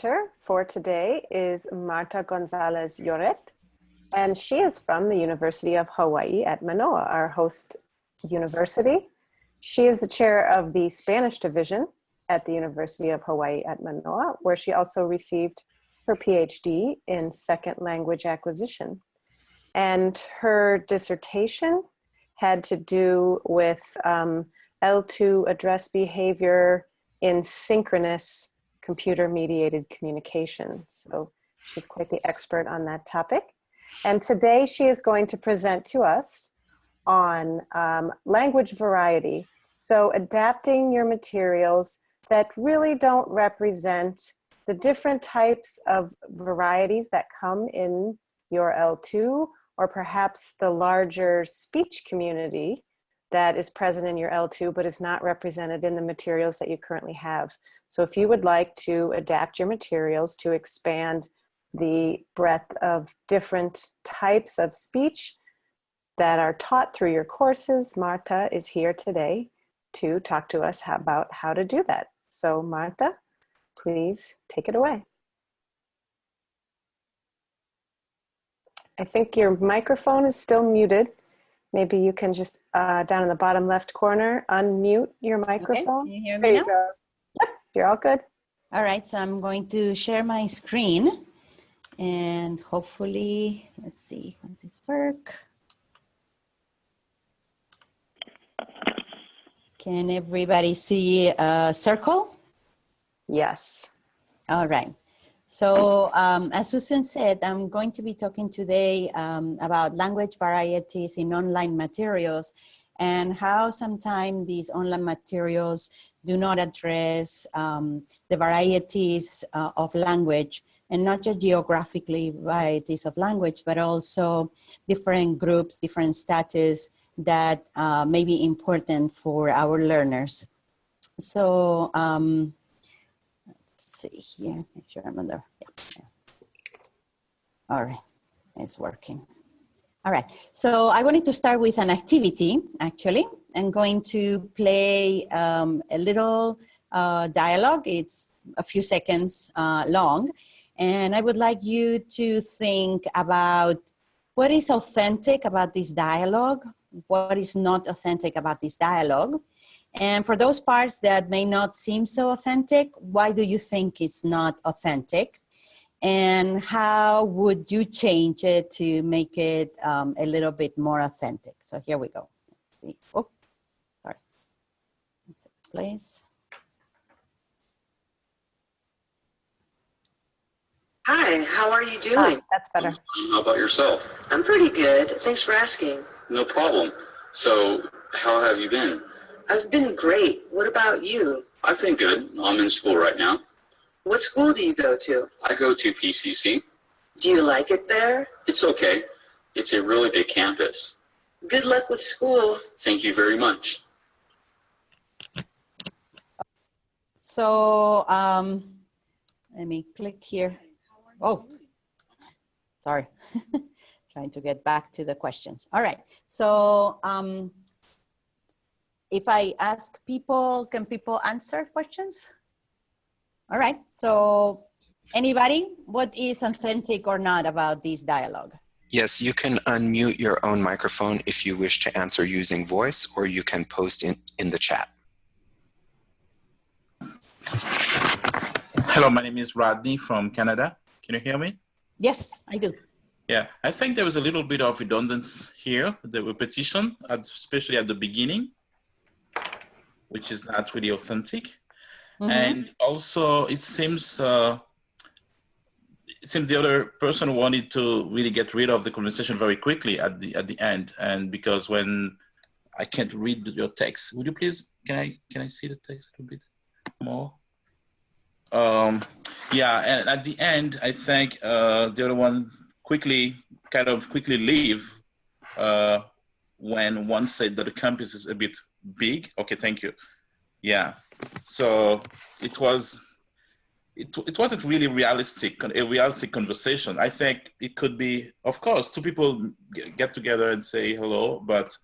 presenter for today is Marta González-Lloret, and she is from the University of Hawaii at Manoa, our host university. She is the chair of the Spanish division at the University of Hawaii at Manoa, where she also received her PhD in second language acquisition. And her dissertation had to do with L2 address behavior in synchronous computer-mediated communication. So she's quite the expert on that topic. And today she is going to present to us on language variety. So adapting your materials that really don't represent the different types of varieties that come in your L2, or perhaps the larger speech community that is present in your L2 but is not represented in the materials that you currently have. So if you would like to adapt your materials to expand the breadth of different types of speech that are taught through your courses, Marta is here today to talk to us about how to do that. So Marta, please take it away. I think your microphone is still muted. Maybe you can just, down in the bottom left corner, unmute your microphone. Okay. Can you hear me there now? You go. Yep, you're all good. All right, so I'm going to share my screen and hopefully, let's see, will this work? Can everybody see a circle? Yes. All right. So as Susan said, I'm going to be talking today about language varieties in online materials and how sometimes these online materials do not address the varieties of language, and not just geographically varieties of language, but also different groups, different status that may be important for our learners. So see here, make sure I'm on there. Yeah. All right, it's working. All right, so I wanted to start with an activity, actually. I'm going to play a little dialogue. It's a few seconds long. And I would like you to think about what is authentic about this dialogue, what is not authentic about this dialogue. And for those parts that may not seem so authentic, why do you think it's not authentic? And how would you change it to make it a little bit more authentic? So here we go. Let's see. Oh, sorry. Please. Hi, how are you doing? That's better. How about yourself? I'm pretty good. Thanks for asking. No problem. So, how have you been? I've been great. What about you? I've been good. I'm in school right now. What school do you go to? I go to PCC. Do you like it there? It's okay. It's a really big campus. Good luck with school. Thank you very much. So let me click here. Oh, sorry. Trying to get back to the questions. All right. So if I ask people, can people answer questions? All right. So anybody, what is authentic or not about this dialogue? Yes, you can unmute your own microphone if you wish to answer using voice, or you can post in the chat. Hello, my name is Rodney from Canada. Can you hear me? Yes, I do. Yeah, I think there was a little bit of redundancy here, the repetition, especially at the beginning, which is not really authentic. Mm-hmm. And also, it seems the other person wanted to really get rid of the conversation very quickly at the end. And because when I can't read your text, would you please, can I see the text a little bit more? Yeah, and at the end, I think the other one quickly leave when one said that the campus is a bit big. Okay, thank you. Yeah, so it wasn't really a realistic conversation. I think it could be, of course, two people get together and say hello, but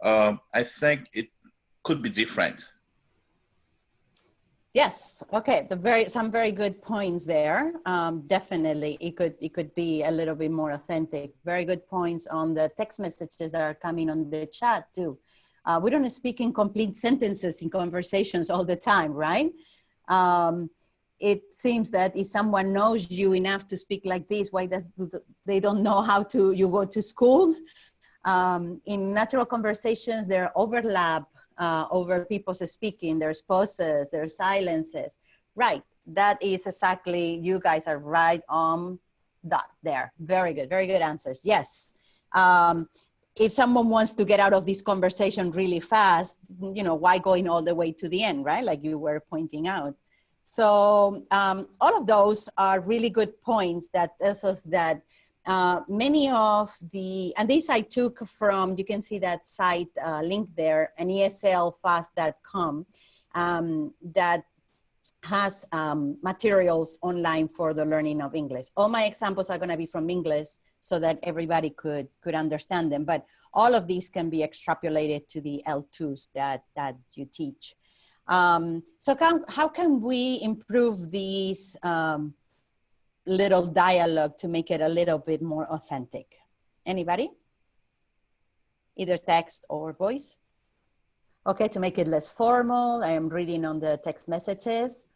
I think it could be different. Yes. Okay. Some very good points there. Definitely, it could be a little bit more authentic. Very good points on the text messages that are coming on the chat too. We don't speak in complete sentences in conversations all the time, right? It seems that if someone knows you enough to speak like this, why they don't know how to you go to school? In natural conversations, there are overlap over people's speaking, there's pauses, there's silences. Right, that is exactly, you guys are right on that there. Very good answers, yes. If someone wants to get out of this conversation really fast, you know, why going all the way to the end, right? Like you were pointing out. So all of those are really good points that tells us that many of the, and this I took from, you can see that site link there, an eslfast.com that has materials online for the learning of English. All my examples are going to be from English so that everybody could understand them, but all of these can be extrapolated to the L2s that you teach. So how can we improve these little dialogue to make it a little bit more authentic? Anybody? Either text or voice? Okay, to make it less formal, I am reading on the text messages.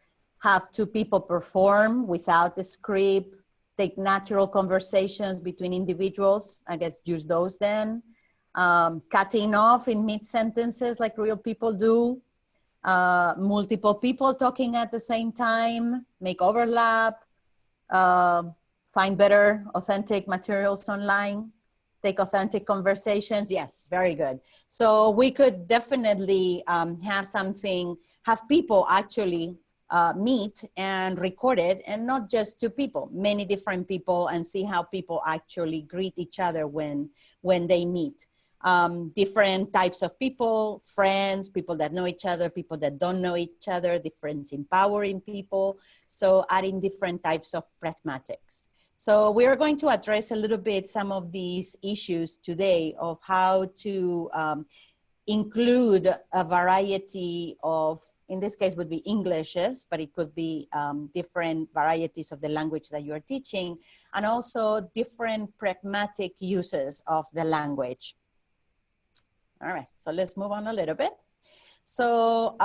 Have two people perform without the script, take natural conversations between individuals. I guess use those then. Cutting off in mid-sentences like real people do. Multiple people talking at the same time, make overlap. Find better authentic materials online, take authentic conversations. Yes, very good. So we could definitely have people actually meet and record it, and not just two people, many different people, and see how people actually greet each other when they meet. Different types of people, friends, people that know each other, people that don't know each other, different empowering people. So adding different types of pragmatics. So we are going to address a little bit some of these issues today of how to include a variety of, in this case would be Englishes, but it could be different varieties of the language that you are teaching, and also different pragmatic uses of the language. All right, so let's move on a little bit. So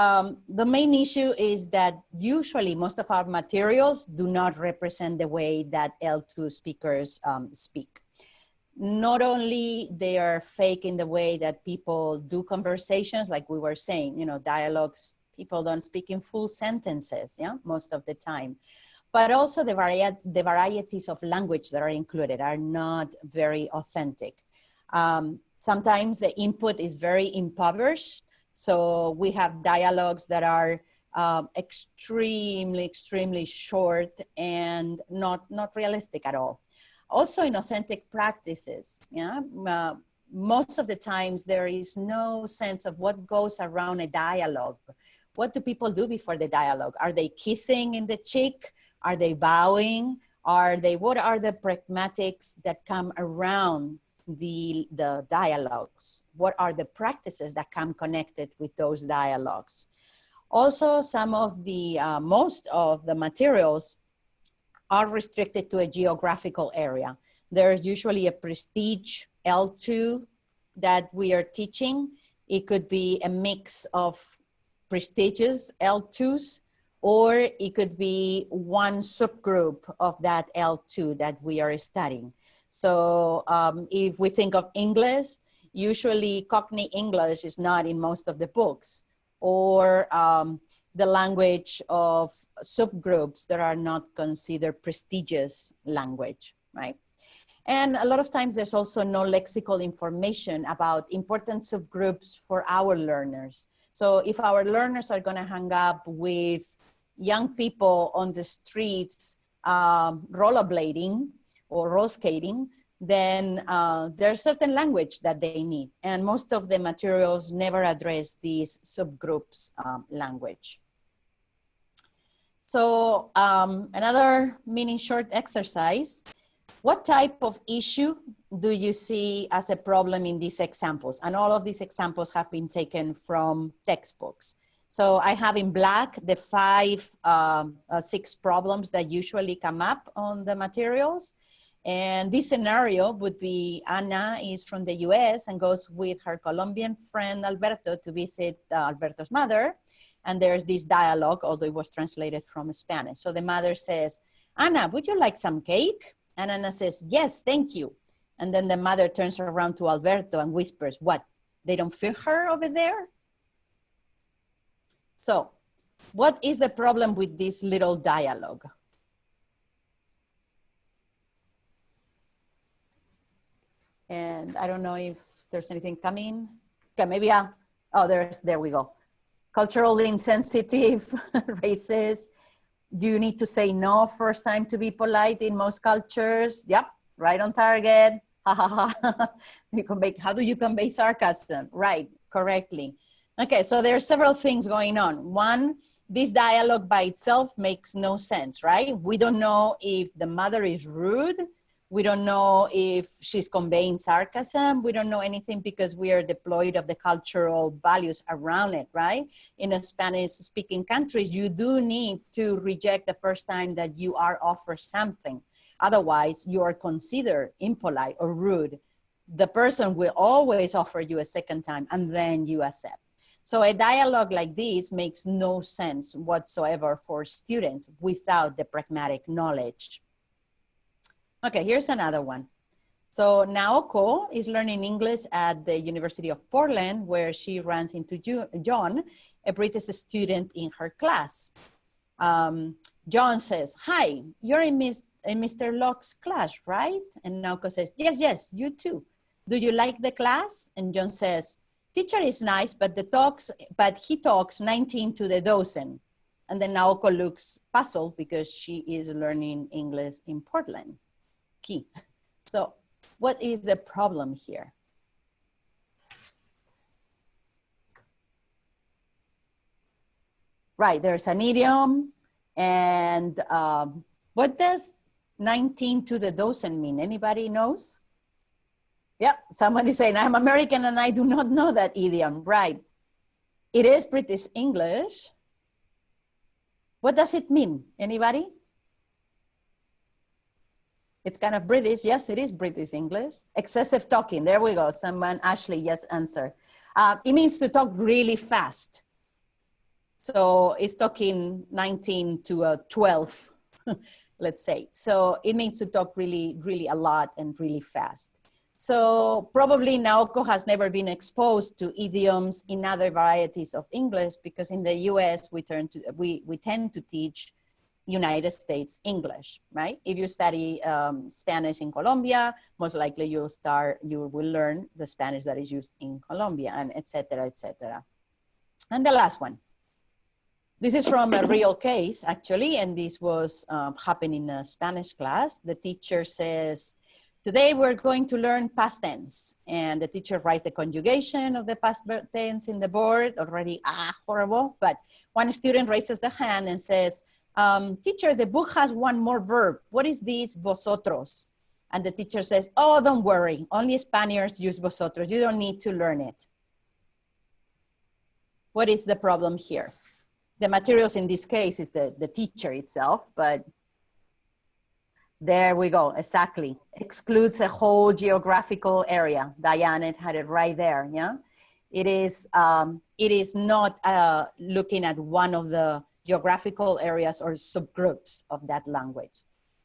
the main issue is that usually most of our materials do not represent the way that L2 speakers speak. Not only they are fake in the way that people do conversations, like we were saying, you know, dialogues, people don't speak in full sentences, yeah, most of the time. But also the varieties of language that are included are not very authentic. Sometimes the input is very impoverished. So we have dialogues that are extremely short and not realistic at all. Also in authentic practices, yeah, most of the times there is no sense of what goes around a dialogue. What do people do before the dialogue? Are they kissing in the cheek? Are they bowing? What are the pragmatics that come around the dialogues? What are the practices that come connected with those dialogues? Also, some of the, most of the materials are restricted to a geographical area. There's usually a prestige L2 that we are teaching. It could be a mix of prestigious L2s, or it could be one subgroup of that L2 that we are studying. So if we think of English, usually Cockney English is not in most of the books, or the language of subgroups that are not considered prestigious language, right? And a lot of times there's also no lexical information about important subgroups for our learners. So if our learners are gonna hang up with young people on the streets rollerblading or roller skating, then there's certain language that they need. And most of the materials never address these subgroups language. So another mini short exercise. What type of issue do you see as a problem in these examples? And all of these examples have been taken from textbooks. So I have in black the 6 problems that usually come up on the materials. And this scenario would be Ana is from the US and goes with her Colombian friend Alberto to visit Alberto's mother. And there's this dialogue, although it was translated from Spanish. So the mother says, Ana, would you like some cake? And Ana says, yes, thank you. And then the mother turns around to Alberto and whispers, what? They don't feel her over there? So what is the problem with this little dialogue? And I don't know if there's anything coming. Okay, maybe there we go. Culturally insensitive, racist. Do you need to say no first time to be polite in most cultures? Yep, right on target. How do you convey sarcasm? Right, correctly. Okay, so there are several things going on. One, this dialogue by itself makes no sense, right? We don't know if the mother is rude. We don't know if she's conveying sarcasm. We don't know anything because we are deployed of the cultural values around it, right? In a Spanish-speaking countries, you do need to reject the first time that you are offered something. Otherwise, you are considered impolite or rude. The person will always offer you a second time and then you accept. So a dialogue like this makes no sense whatsoever for students without the pragmatic knowledge. Okay, here's another one. So Naoko is learning English at the University of Portland, where she runs into John, a British student in her class. John says, hi, you're in Mr. Locke's class, right? And Naoko says, yes, you too. Do you like the class? And John says, teacher is nice, but he talks 19 to the dozen. And then Naoko looks puzzled because she is learning English in Portland. Key. So what is the problem here? Right, there's an idiom. And what does 19 to the dozen mean? Anybody knows? Yep, somebody saying, I'm American and I do not know that idiom. Right. It is British English. What does it mean? Anybody? It's kind of British. Yes, it is British English. Excessive talking. There we go. Someone, Ashley, yes, answer. It means to talk really fast. So it's talking 19 to 12, let's say. So it means to talk really, really a lot and really fast. So probably Naoko has never been exposed to idioms in other varieties of English because in the US, we tend to teach United States English, right? If you study Spanish in Colombia, most likely you will learn the Spanish that is used in Colombia, and et cetera, et cetera. And the last one. This is from a real case, actually, and this was happened in a Spanish class. The teacher says, today we're going to learn past tense, and the teacher writes the conjugation of the past tense in the board, already horrible, but one student raises the hand and says, teacher, the book has one more verb. What is this, vosotros? And the teacher says, oh, don't worry. Only Spaniards use vosotros. You don't need to learn it. What is the problem here? The materials in this case is the teacher itself, but there we go, exactly. Excludes a whole geographical area. Diane had it right there, yeah? It is not looking at one of the geographical areas or subgroups of that language.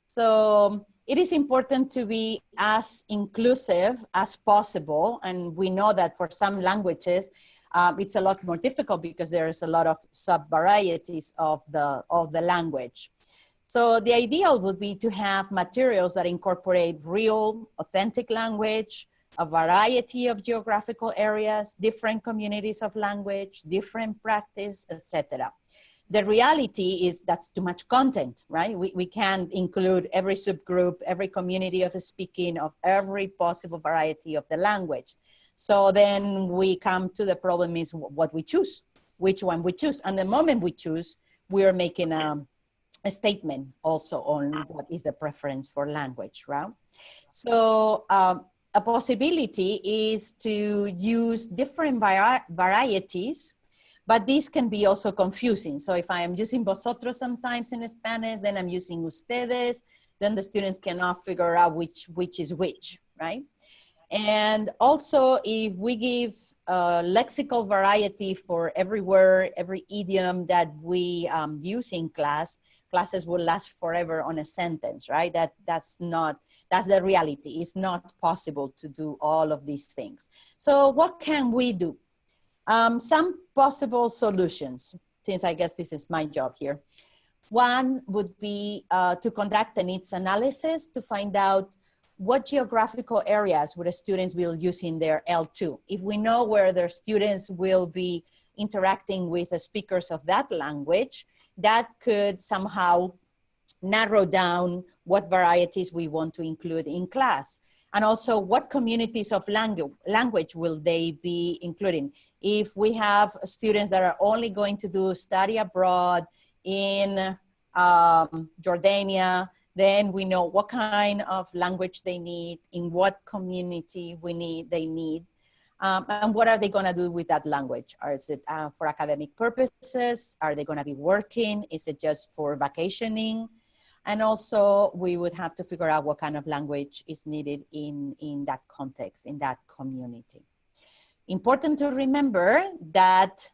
So it is important to be as inclusive as possible. And we know that for some languages, it's a lot more difficult because there's a lot of sub-varieties of the language. So the ideal would be to have materials that incorporate real, authentic language, a variety of geographical areas, different communities of language, different practice, etc. The reality is that's too much content, right? We can't include every subgroup, every community of speaking of every possible variety of the language. So then we come to the problem is what we choose, which one we choose. And the moment we choose, we are making a statement also on what is the preference for language, right? So a possibility is to use different varieties But this can be also confusing. So if I am using vosotros sometimes in Spanish, then I'm using ustedes, then the students cannot figure out which is which, right? And also if we give lexical variety for every word, every idiom that we use in classes will last forever on a sentence, right? That's the reality. It's not possible to do all of these things. So what can we do? Some possible solutions, since I guess this is my job here. One would be to conduct a needs analysis to find out what geographical areas would the students will use in their L2. If we know where their students will be interacting with the speakers of that language, that could somehow narrow down what varieties we want to include in class. And also what communities of language will they be including? If we have students that are only going to do study abroad in Jordania, then we know what kind of language they need, in what community they need, and what are they gonna do with that language? Is it for academic purposes? Are they gonna be working? Is it just for vacationing? And also we would have to figure out what kind of language is needed in that context, in that community. Important to remember that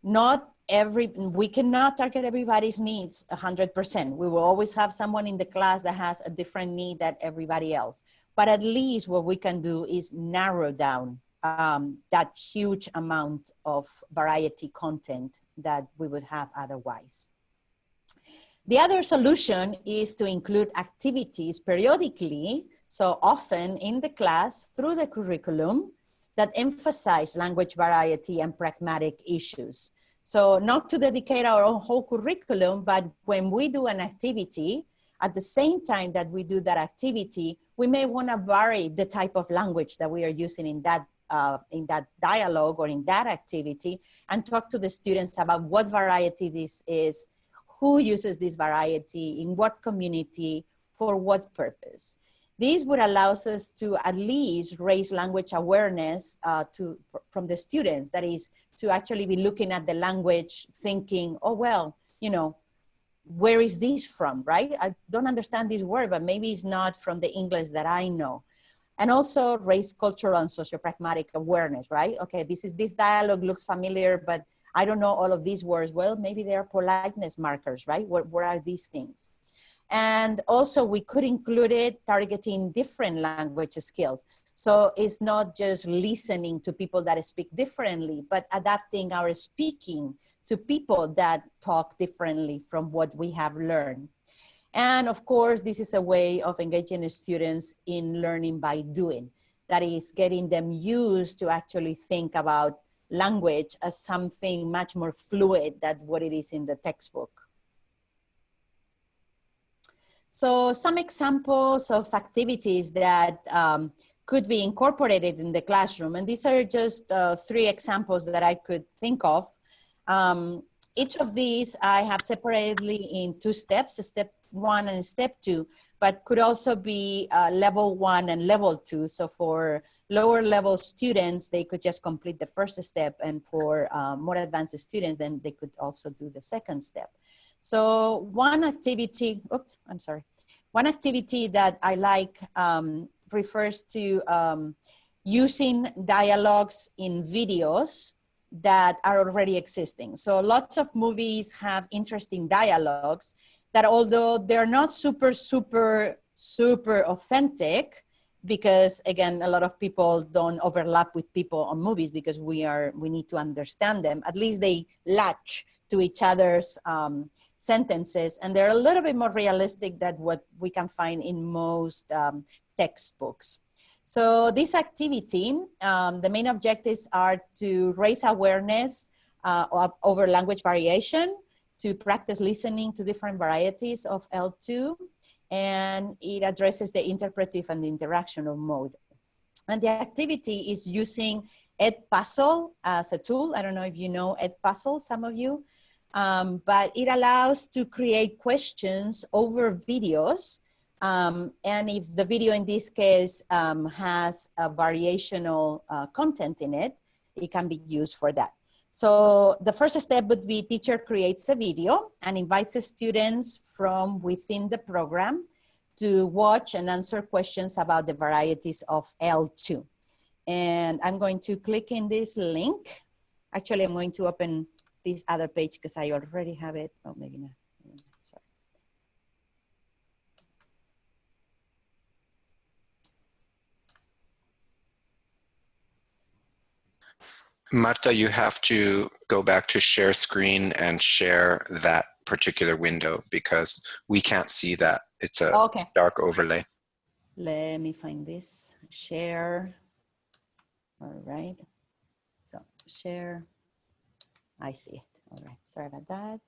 we cannot target everybody's needs 100%. We will always have someone in the class that has a different need than everybody else. But at least what we can do is narrow down that huge amount of variety content that we would have otherwise. The other solution is to include activities periodically, so often in the class through the curriculum, that emphasize language variety and pragmatic issues. So not to dedicate our own whole curriculum, but when we do an activity, at the same time that we do that activity, we may want to vary the type of language that we are using in that dialogue or in that activity, and talk to the students about what variety this is, who uses this variety, in what community, for what purpose. This would allow us to at least raise language awareness from the students. That is, to actually be looking at the language thinking, oh, well, you know, where is this from, right? I don't understand this word, but maybe it's not from the English that I know. And also raise cultural and socio-pragmatic awareness, right? Okay, this dialogue looks familiar, but I don't know all of these words. Well, maybe they are politeness markers, right? What are these things? And also we could include it targeting different language skills. So it's not just listening to people that speak differently, but adapting our speaking to people that talk differently from what we have learned. And of course, this is a way of engaging students in learning by doing. That is getting them used to actually think about language as something much more fluid than what it is in the textbook. So some examples of activities that could be incorporated in the classroom, and these are just 3 examples that I could think of. Each of these I have separately in 2 steps, step 1 and step 2, but could also be level 1 and level 2. So for lower level students, they could just complete the first step, and for more advanced students, then they could also do the second step. So one activity that I like refers to using dialogues in videos that are already existing. So lots of movies have interesting dialogues that, although they're not super authentic, because again, a lot of people don't overlap with people on movies because we need to understand them. At least they latch to each other's sentences, and they're a little bit more realistic than what we can find in most textbooks. So this activity, the main objectives are to raise awareness over language variation, to practice listening to different varieties of L2, and it addresses the interpretive and the interactional mode. And the activity is using EdPuzzle as a tool. I don't know if you know EdPuzzle, some of you, but it allows to create questions over videos. And if the video in this case has a variational content in it, it can be used for that. So the first step would be teacher creates a video and invites the students from within the program to watch and answer questions about the varieties of L2. And I'm going to click in this link. Actually, I'm going to open this other page because I already have it. Oh, maybe not. Sorry. Marta, you have to go back to share screen and share that particular window because we can't see that. It's a dark overlay. Let me find this. Share. All right. So share. I see it. All right. Sorry about that.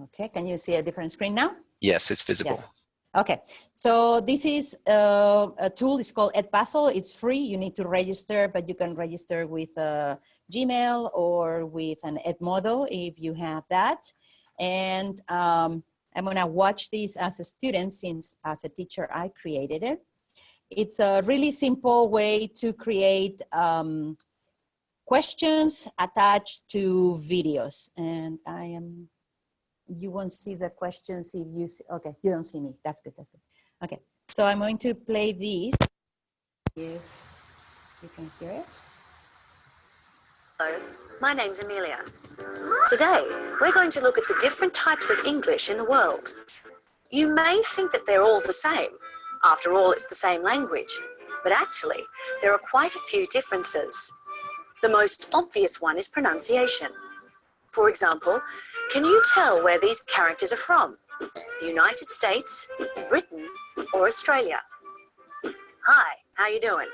Okay. Can you see a different screen now? Yes, it's visible. Yes. Okay, so this is a tool, it's called EdPuzzle. It's free, you need to register, but you can register with Gmail or with an Edmodo if you have that. And I'm gonna watch this as a student since as a teacher I created it. It's a really simple way to create questions attached to videos. And you won't see the questions if you see, okay, you don't see me, that's good, that's good. Okay, so I'm going to play these, if you can hear it. Hello, my name's Amelia. Today, we're going to look at the different types of English in the world. You may think that they're all the same. After all, it's the same language. But actually, there are quite a few differences. The most obvious one is pronunciation. For example, can you tell where these characters are from? The United States, Britain, or Australia? Hi, how you doing?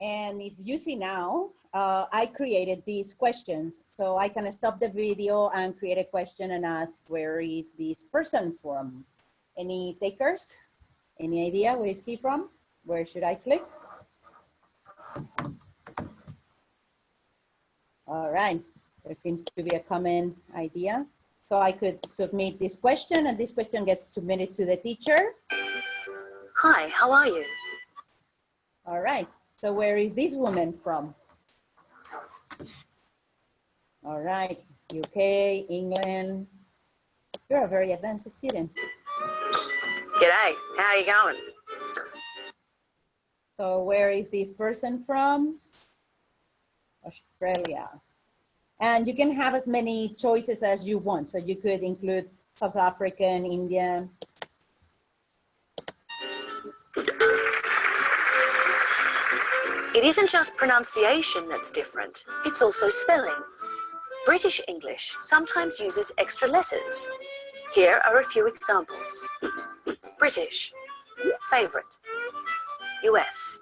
And if you see now, I created these questions. So I can stop the video and create a question and ask, where is this person from? Any takers? Any idea where is he from? Where should I click? All right, there seems to be a common idea. So I could submit this question and this question gets submitted to the teacher. Hi, how are you? All right, so where is this woman from? All right, UK, England. You're a very advanced student. G'day, how are you going? So where is this person from? Australia. And you can have as many choices as you want. So you could include South African, Indian. It isn't just pronunciation that's different, it's also spelling. British English sometimes uses extra letters. Here are a few examples. British, favourite. US,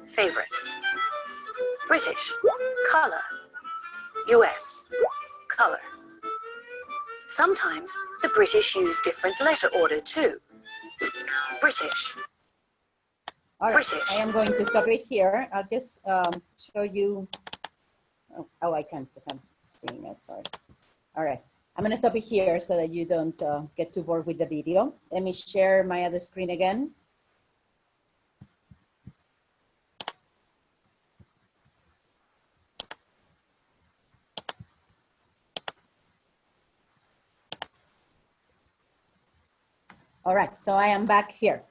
favourite. British, colour. US, colour. Sometimes the British use different letter order too. British. All right, British. I am going to stop it here. I'll just show you. Oh, I can't because I'm seeing it, sorry. All right, I'm gonna stop it here so that you don't get too bored with the video. Let me share my other screen again. All right, so I am back here.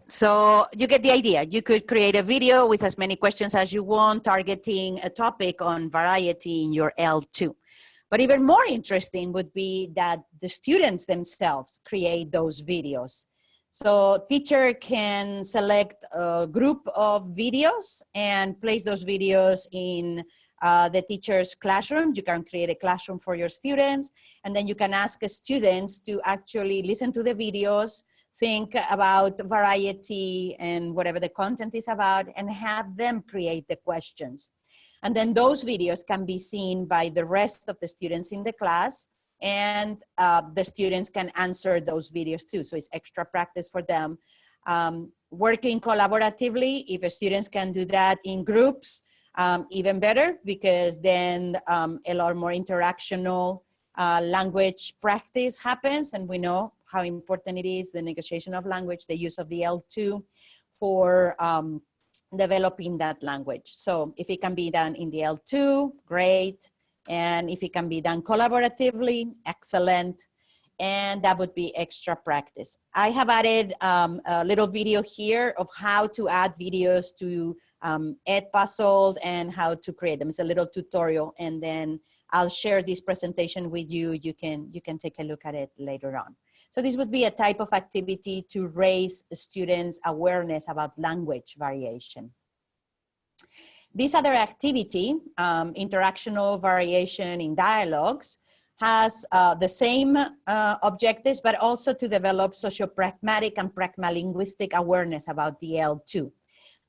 So you get the idea. You could create a video with as many questions as you want, targeting a topic on variety in your L2. But even more interesting would be that the students themselves create those videos. So teacher can select a group of videos and place those videos in the teacher's classroom. You can create a classroom for your students, and then you can ask students to actually listen to the videos, think about variety and whatever the content is about, and have them create the questions. And then those videos can be seen by the rest of the students in the class, and the students can answer those videos too. So it's extra practice for them. Working collaboratively, if students can do that in groups, even better, because then a lot more interactional language practice happens, and we know how important it is, the negotiation of language, the use of the L2 for developing that language. So if it can be done in the L2, great. And if it can be done collaboratively, excellent. And that would be extra practice. I have added a little video here of how to add videos to EdPuzzle and how to create them. It's a little tutorial, and then I'll share this presentation with you. You can take a look at it later on. So this would be a type of activity to raise students' awareness about language variation. This other activity, interactional variation in dialogues, has the same objectives, but also to develop socio-pragmatic and pragmalinguistic awareness about the L2.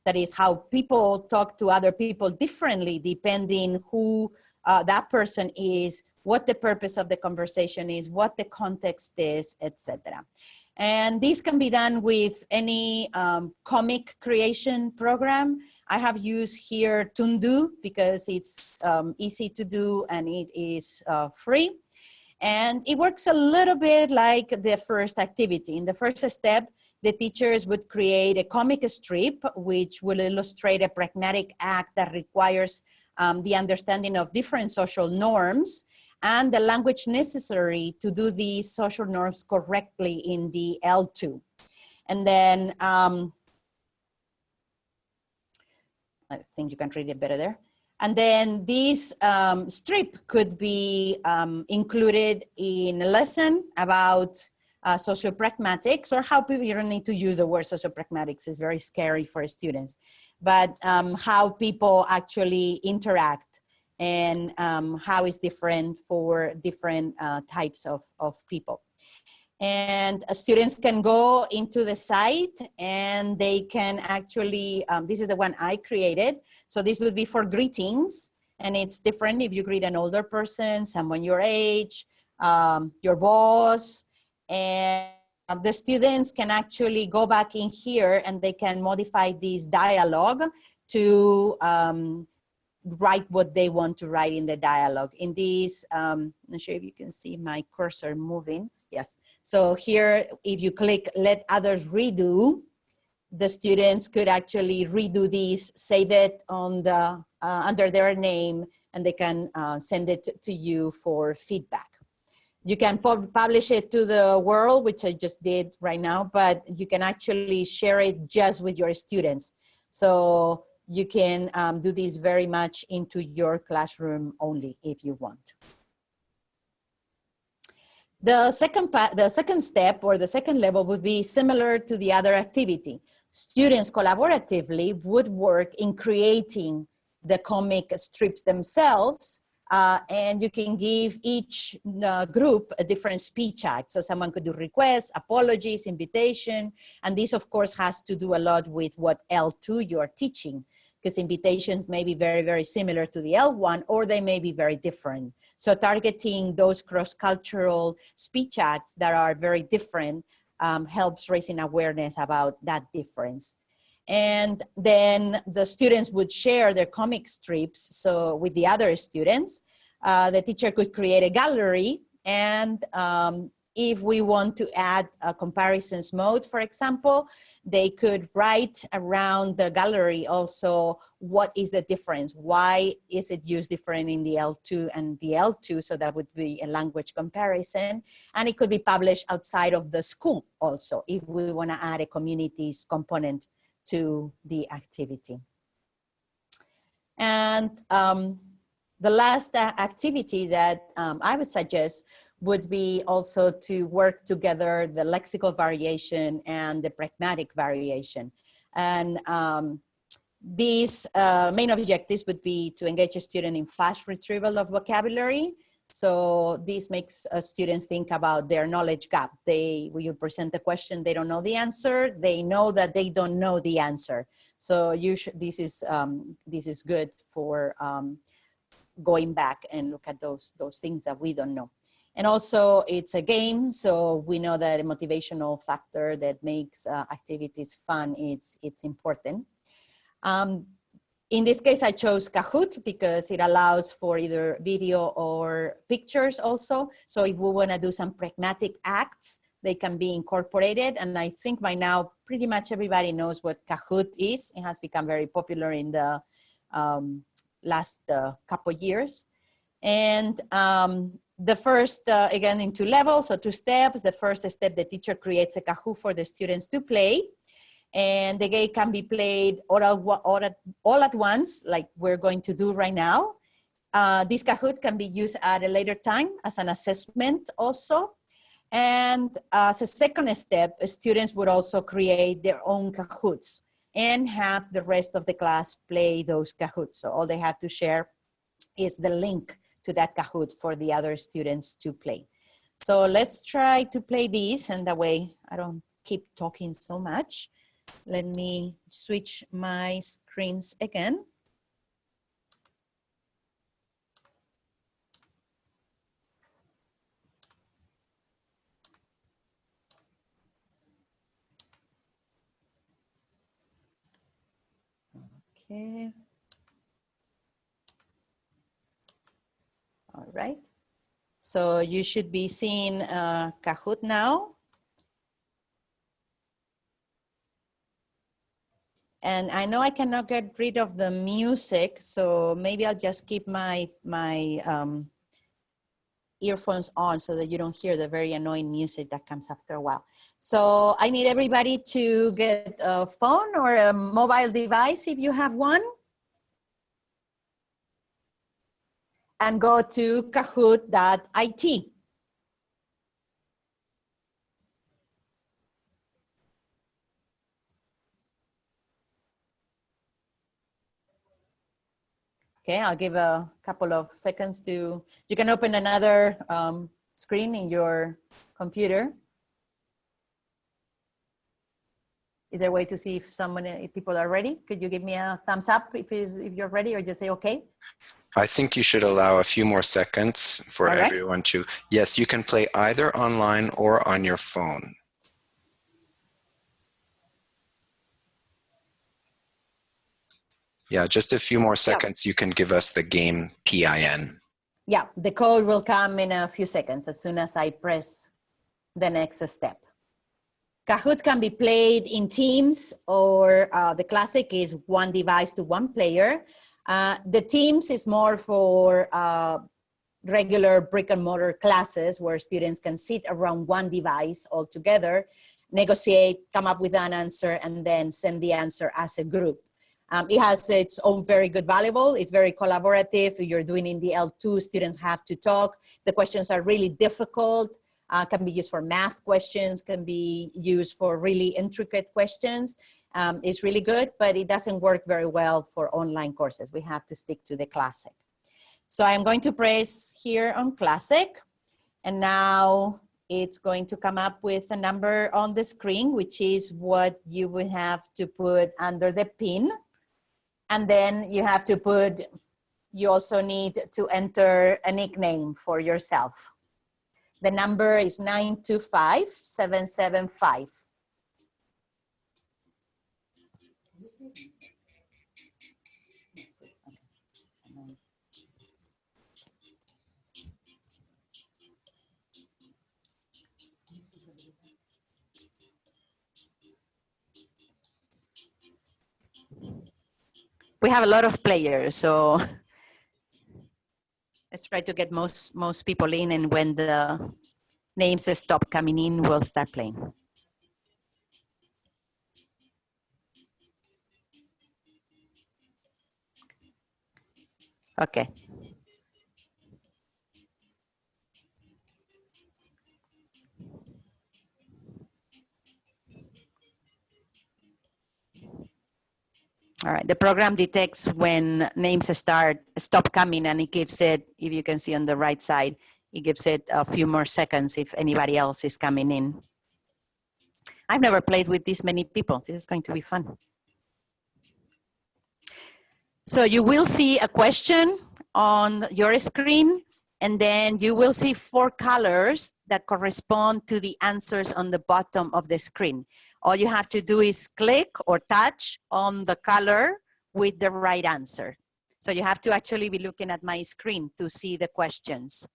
That is how people talk to other people differently depending who that person is, what the purpose of the conversation is, what the context is, etc. And this can be done with any comic creation program. I have used here Tundu because it's easy to do and it is free. And it works a little bit like the first activity. In the first step, the teachers would create a comic strip which will illustrate a pragmatic act that requires the understanding of different social norms and the language necessary to do these social norms correctly in the L2. And then, I think you can read it better there. And then this strip could be included in a lesson about sociopragmatics, or how people, you don't need to use the word sociopragmatics, it's very scary for students, but how people actually interact and how it's different for different types of people. And students can go into the site and they can actually, this is the one I created. So this would be for greetings, and it's different if you greet an older person, someone your age, your boss, and the students can actually go back in here and they can modify this dialogue to write what they want to write in the dialogue. In this, I'm not sure if you can see my cursor moving. Yes. So here, if you click let others redo, the students could actually redo these, save it on the under their name, and they can send it to you for feedback. You can publish it to the world, which I just did right now, but you can actually share it just with your students. So you can do this very much into your classroom only if you want. The second step, or the second level, would be similar to the other activity. Students collaboratively would work in creating the comic strips themselves, and you can give each group a different speech act. So someone could do requests, apologies, invitation, and this of course has to do a lot with what L2 you're teaching, because invitations may be very, very similar to the L1, or they may be very different. So targeting those cross-cultural speech acts that are very different helps raising awareness about that difference. And then the students would share their comic strips. So with the other students, the teacher could create a gallery. And if we want to add a comparisons mode, for example, they could write around the gallery also, what is the difference? Why is it used different in the L2 and the L2? So that would be a language comparison. And it could be published outside of the school also, if we want to add a communities component to the activity. And the last activity that I would suggest would be also to work together the lexical variation and the pragmatic variation. And these main objectives would be to engage a student in fast retrieval of vocabulary. So this makes students think about their knowledge gap. When you present the question, they don't know the answer. They know that they don't know the answer. So this is good for going back and look at those things that we don't know. And also it's a game, so we know that a motivational factor that makes activities fun, it's important. In this case, I chose Kahoot because it allows for either video or pictures also. So if we want to do some pragmatic acts, they can be incorporated. And I think by now, pretty much everybody knows what Kahoot is. It has become very popular in the last couple years. And the first, again, in 2 levels, so 2 steps. The first step, the teacher creates a Kahoot for the students to play. And the game can be played all at once, like we're going to do right now. This Kahoot can be used at a later time as an assessment also. And as a second step, students would also create their own Kahoots and have the rest of the class play those Kahoots. So all they have to share is the link to that Kahoot for the other students to play. So let's try to play this, and that way I don't keep talking so much. Let me switch my screens again. Okay. All right. So you should be seeing Kahoot now. And I know I cannot get rid of the music, so maybe I'll just keep my earphones on so that you don't hear the very annoying music that comes after a while. So I need everybody to get a phone or a mobile device if you have one. And go to kahoot.it. Okay, I'll give a couple of seconds to, you can open another screen in your computer. Is there a way to see if people are ready? Could you give me a thumbs up if you're ready, or just say okay? I think you should allow a few more seconds for everyone to, yes, you can play either online or on your phone. Yeah, just a few more seconds. You can give us the game PIN. Yeah, the code will come in a few seconds as soon as I press the next step. Kahoot can be played in teams, or the classic is 1 device to 1 player. The teams is more for regular brick and mortar classes where students can sit around 1 device all together, negotiate, come up with an answer, and then send the answer as a group. It has its own very good valuable. It's very collaborative. You're doing in the L2, students have to talk. The questions are really difficult, can be used for math questions, can be used for really intricate questions. It's really good, but it doesn't work very well for online courses. We have to stick to the classic. So I'm going to press here on classic, and now it's going to come up with a number on the screen, which is what you would have to put under the pin. And then you have to put, you also need to enter a nickname for yourself. The number is 925775. We have a lot of players, so let's try to get most people in, and when the names stop coming in, we'll start playing. Okay. All right, the program detects when names stop coming, and it gives it, if you can see on the right side, it gives it a few more seconds if anybody else is coming in. I've never played with this many people. This is going to be fun. So you will see a question on your screen, and then you will see 4 colors that correspond to the answers on the bottom of the screen. All you have to do is click or touch on the color with the right answer. So you have to actually be looking at my screen to see the questions.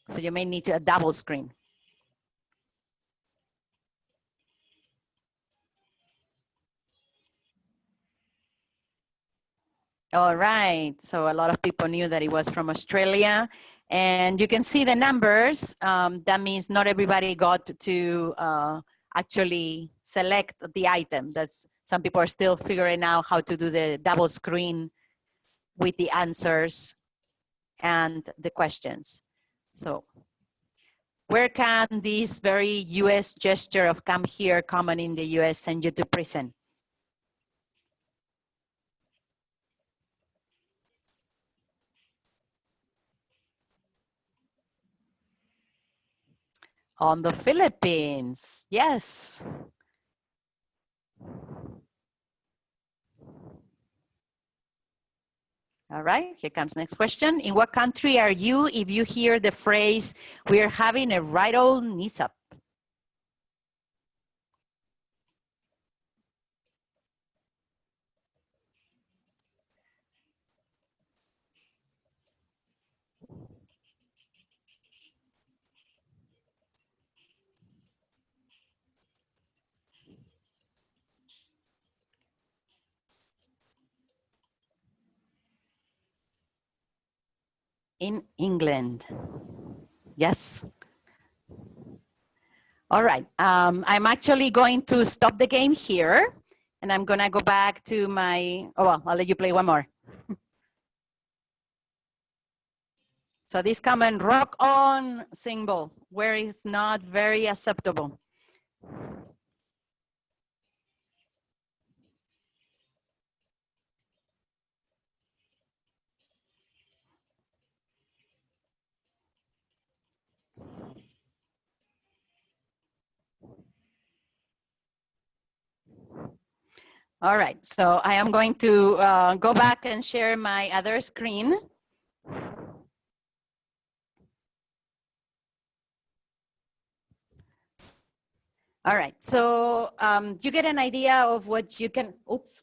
So you may need a double screen. All right, so a lot of people knew that it was from Australia, and you can see the numbers. That means not everybody got to actually select the item. That's, some people are still figuring out how to do the double screen with the answers and the questions. So where can this very US gesture of come here, common in the US, send you to prison? On the Philippines, yes. All right, here comes next question. In what country are you if you hear the phrase, we're having a right old knees up? In England, yes. All right, I'm actually going to stop the game here and I'm gonna go back to my, oh, well, I'll let you play one more. So this common rock on symbol, where it's not very acceptable. All right, so I am going to go back and share my other screen. All right, so you get an idea of what you can, oops.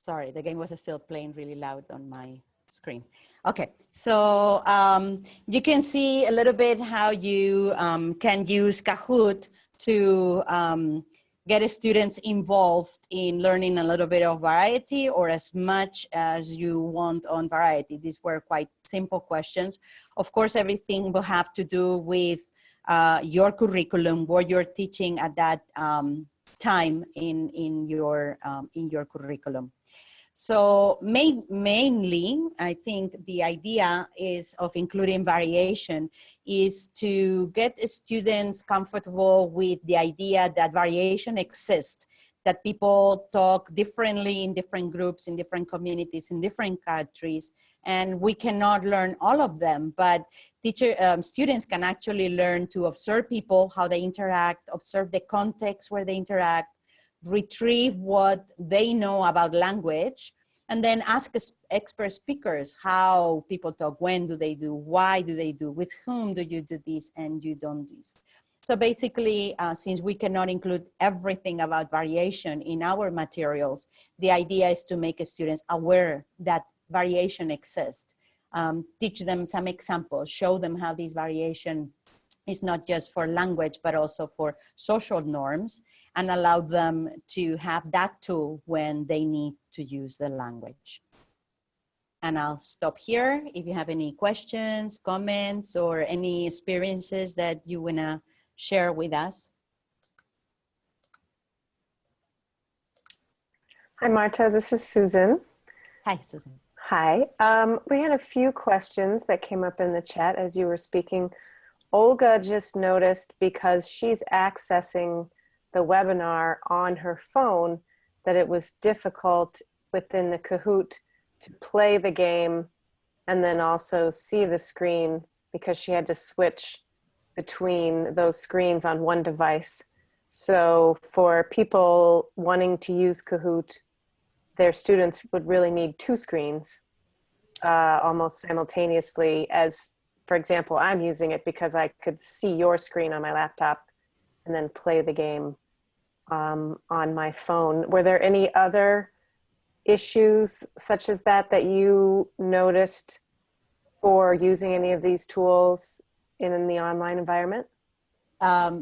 Sorry, the game was still playing really loud on my screen. Okay, so you can see a little bit how you can use Kahoot to get students involved in learning a little bit of variety or as much as you want on variety. These were quite simple questions. Of course, everything will have to do with your curriculum, what you're teaching at that time in your curriculum. So mainly, I think the idea is of including variation is to get students comfortable with the idea that variation exists, that people talk differently in different groups, in different communities, in different countries, and we cannot learn all of them, but students can actually learn to observe people, how they interact, observe the context where they interact, retrieve what they know about language, and then ask expert speakers how people talk, when do they do, why do they do, with whom do you do this and you don't do this. So basically, since we cannot include everything about variation in our materials, the idea is to make students aware that variation exists. Teach them some examples, show them how this variation is not just for language, but also for social norms, and allow them to have that tool when they need to use the language. And I'll stop here. If you have any questions, comments, or any experiences that you wanna share with us. Hi, Marta, this is Susan. Hi, Susan. Hi, we had a few questions that came up in the chat as you were speaking. Olga just noticed, because she's accessing the webinar on her phone, that it was difficult within the Kahoot to play the game and then also see the screen, because she had to switch between those screens on one device. So for people wanting to use Kahoot, their students would really need two screens almost simultaneously. As, for example, I'm using it because I could see your screen on my laptop and then play the game on my phone. Were there any other issues such as that that you noticed for using any of these tools in the online environment?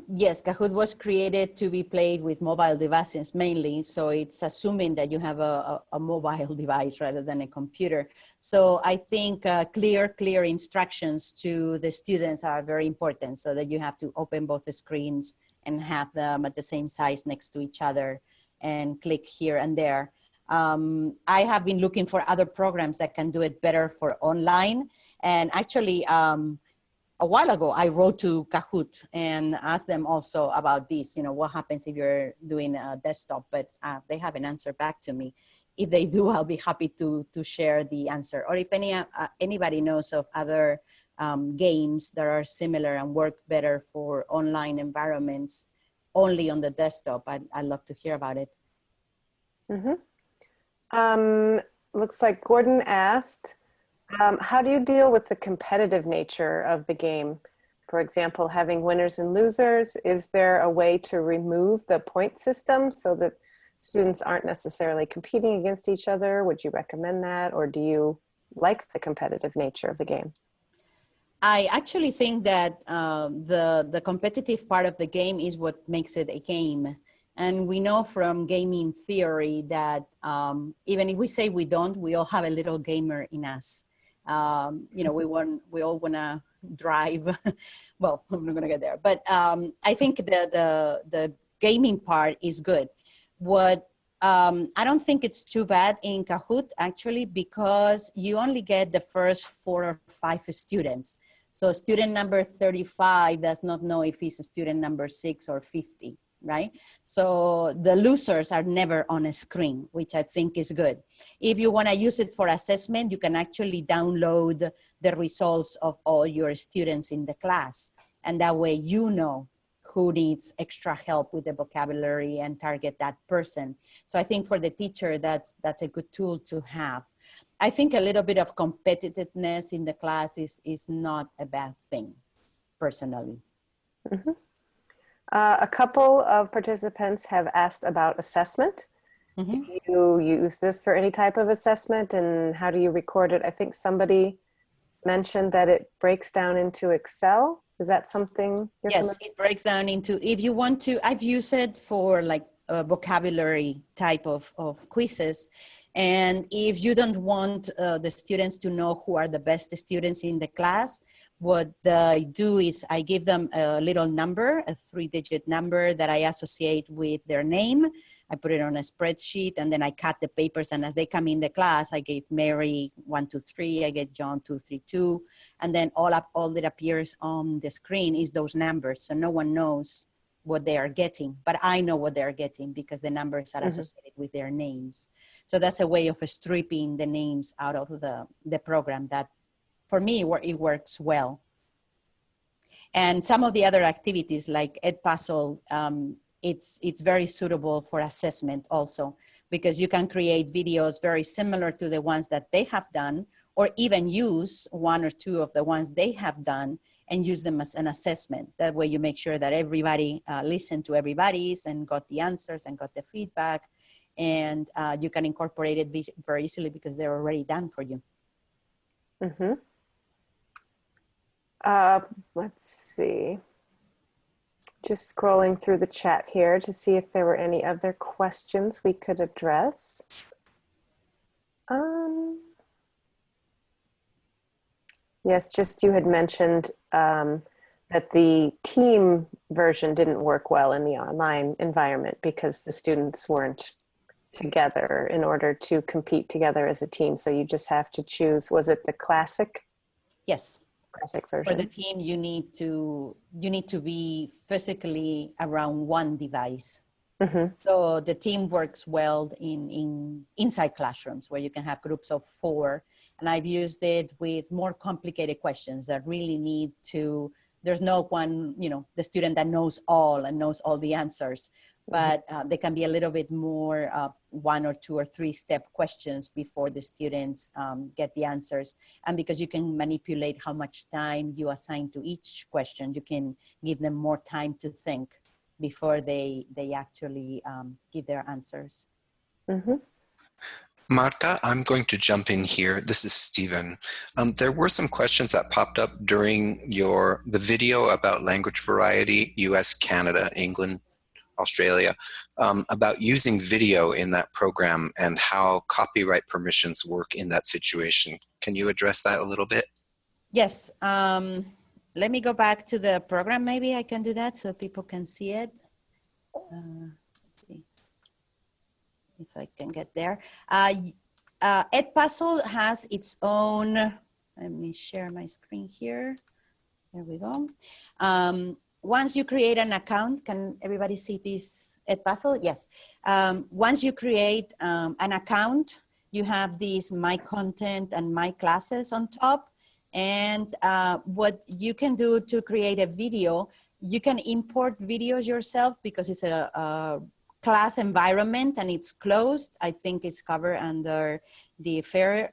Yes, Kahoot was created to be played with mobile devices mainly. So it's assuming that you have a mobile device rather than a computer. So I think clear instructions to the students are very important, so that you have to open both the screens and have them at the same size next to each other and click here and there. I have been looking for other programs that can do it better for online. And actually, a while ago, I wrote to Kahoot and asked them also about this, what happens if you're doing a desktop, but they haven't answered back to me. If they do, I'll be happy to share the answer. Or if anybody knows of other games that are similar and work better for online environments only on the desktop, I'd love to hear about it. Looks like Gordon asked, how do you deal with the competitive nature of the game? For example, having winners and losers. Is there a way to remove the point system so that students aren't necessarily competing against each other? Would you recommend that? Or do you like the competitive nature of the game? I actually think that the competitive part of the game is what makes it a game. And we know from gaming theory that even if we say we don't, we all have a little gamer in us. We all want to drive. Well, I'm not going to get there, but I think the gaming part is good. I don't think it's too bad in Kahoot, actually, because you only get the first 4 or 5 students. So student number 35 does not know if he's a student number 6 or 50. Right? So the losers are never on a screen, which I think is good. If you want to use it for assessment, you can actually download the results of all your students in the class. And that way you know who needs extra help with the vocabulary and target that person. So I think for the teacher, that's a good tool to have. I think a little bit of competitiveness in the class is not a bad thing, personally. Mm-hmm. A couple of participants have asked about assessment. Mm-hmm. Do you use this for any type of assessment, and how do you record it? I think somebody mentioned that it breaks down into Excel. Is that something you're familiar with? Yes, it breaks down into, if you want to, I've used it for like a vocabulary type of quizzes. And if you don't want the students to know who are the best students in the class, what I do is I give them a little number, a 3-digit number that I associate with their name. I put it on a spreadsheet, and then I cut the papers. And as they come in the class, I gave Mary 123, I get John 232. And then all that appears on the screen is those numbers. So no one knows what they are getting, but I know what they're getting because the numbers are associated with their names. So that's a way of stripping the names out of the program that, for me, it works well. And some of the other activities like EdPuzzle, it's very suitable for assessment also, because you can create videos very similar to the ones that they have done, or even use 1 or 2 of the ones they have done and use them as an assessment. That way you make sure that everybody listened to everybody's and got the answers and got the feedback. And you can incorporate it very easily because they're already done for you. Mm-hmm. Let's see. Just scrolling through the chat here to see if there were any other questions we could address. Yes, just you had mentioned that the team version didn't work well in the online environment because the students weren't together in order to compete together as a team. So you just have to choose, was it the classic? Yes. Classic version. For the team, you need to be physically around one device. Mm-hmm. So the team works well in inside classrooms where you can have groups of 4. And I've used it with more complicated questions that really need to there's no one, you know, the student that knows all and knows all the answers, but they can be a little bit more 1 or 2 or 3 step questions before the students get the answers. And because you can manipulate how much time you assign to each question, you can give them more time to think before they actually give their answers. Marta, I'm going to jump in here. This is Stephen. There were some questions that popped up during the video about language variety, US, Canada, England, Australia, about using video in that program and how copyright permissions work in that situation. Can you address that a little bit? Yes. Let me go back to the program. Maybe I can do that so people can see it. Let's see if I can get there. EdPuzzle has its own, let me share my screen here. There we go. Once you create an account, can everybody see this EdPuzzle? Yes. Once you create an account, you have these My Content and My Classes on top. And what you can do to create a video, you can import videos yourself because it's a class environment and it's closed. I think it's covered under the fair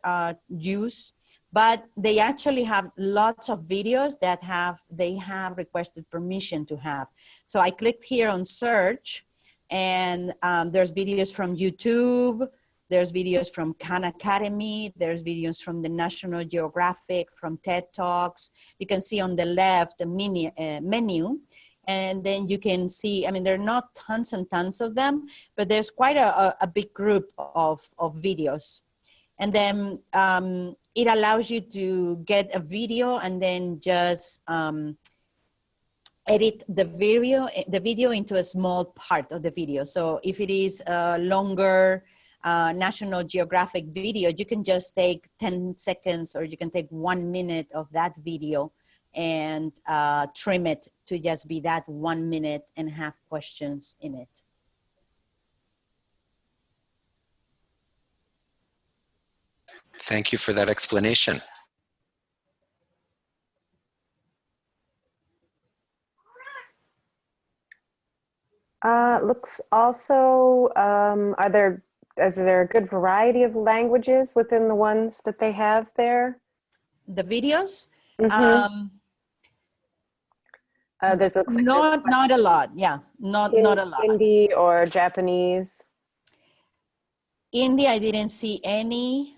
use. But they actually have lots of videos that they have requested permission to have. So I clicked here on search, and there's videos from YouTube, there's videos from Khan Academy, there's videos from the National Geographic, from TED Talks. You can see on the left the menu, and then you can see, I mean, there are not tons and tons of them, but there's quite a big group of videos. And then it allows you to get a video and then just edit the video into a small part of the video. So if it is a longer National Geographic video, you can just take 10 seconds or you can take 1 minute of that video and trim it to just be that 1 minute and have questions in it. Thank you for that explanation. Looks also, is there a good variety of languages within the ones that they have there? The videos? There's looks like not a lot, yeah, not a lot. Hindi or Japanese? Hindi, I didn't see any.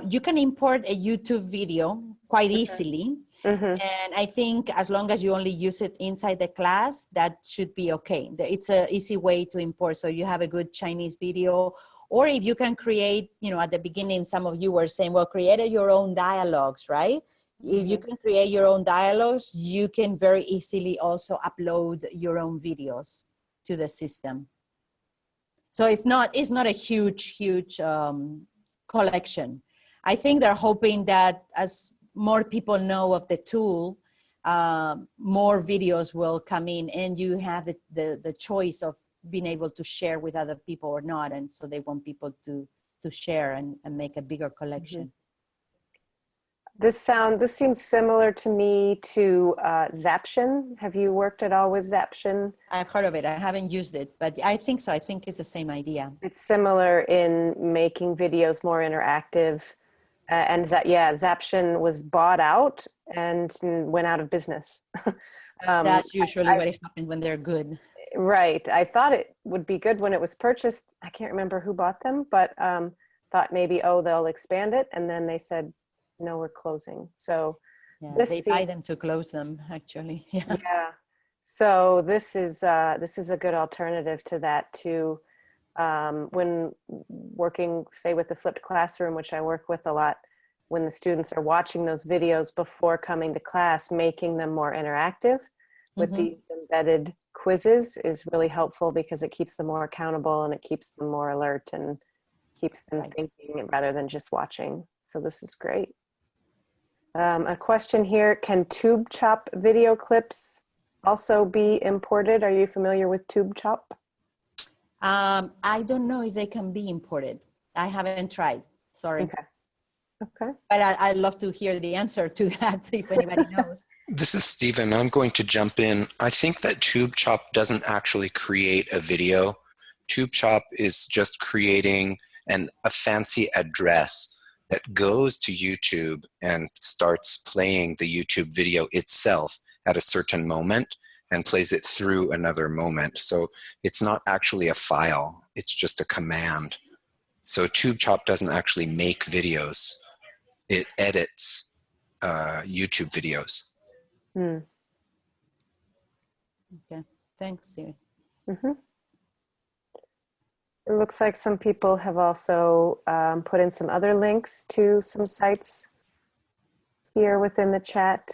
You can import a YouTube video quite easily. And I think as long as you only use it inside the class, that should be okay. It's an easy way to import. So you have a good Chinese video, or if you can create, you know, at the beginning, some of you were saying, well, create your own dialogues, right? If you can create your own dialogues, you can very easily also upload your own videos to the system. So it's not a huge collection. I think they're hoping that as more people know of the tool, more videos will come in, and you have the choice of being able to share with other people or not. And so they want people to share and make a bigger collection. This seems similar to me to Zaption. Have you worked at all with Zaption? I've heard of it. I haven't used it, but I think so. I think it's the same idea. It's similar in making videos more interactive. And Zaption was bought out and went out of business. That's usually what happens when they're good. Right. I thought it would be good when it was purchased. I can't remember who bought them, but thought maybe, they'll expand it. And then they said, no, we're closing. So yeah, they buy them to close them, actually. Yeah. So this is a good alternative to that too. When working, say, with the flipped classroom, which I work with a lot, when the students are watching those videos before coming to class, making them more interactive with these embedded quizzes is really helpful because it keeps them more accountable and it keeps them more alert and keeps them thinking rather than just watching. So this is great. A question here, can TubeChop video clips also be imported? Are you familiar with TubeChop? I don't know if they can be imported. I haven't tried, sorry. Okay. Okay. But I'd love to hear the answer to that if anybody knows. This is Stephen. I'm going to jump in. I think that TubeChop doesn't actually create a video. TubeChop is just creating a fancy address that goes to YouTube and starts playing the YouTube video itself at a certain moment and plays it through another moment. So it's not actually a file, it's just a command. So TubeChop doesn't actually make videos. It edits YouTube videos. Hmm. Okay, thanks, Steve. Mm-hmm. It looks like some people have also put in some other links to some sites here within the chat.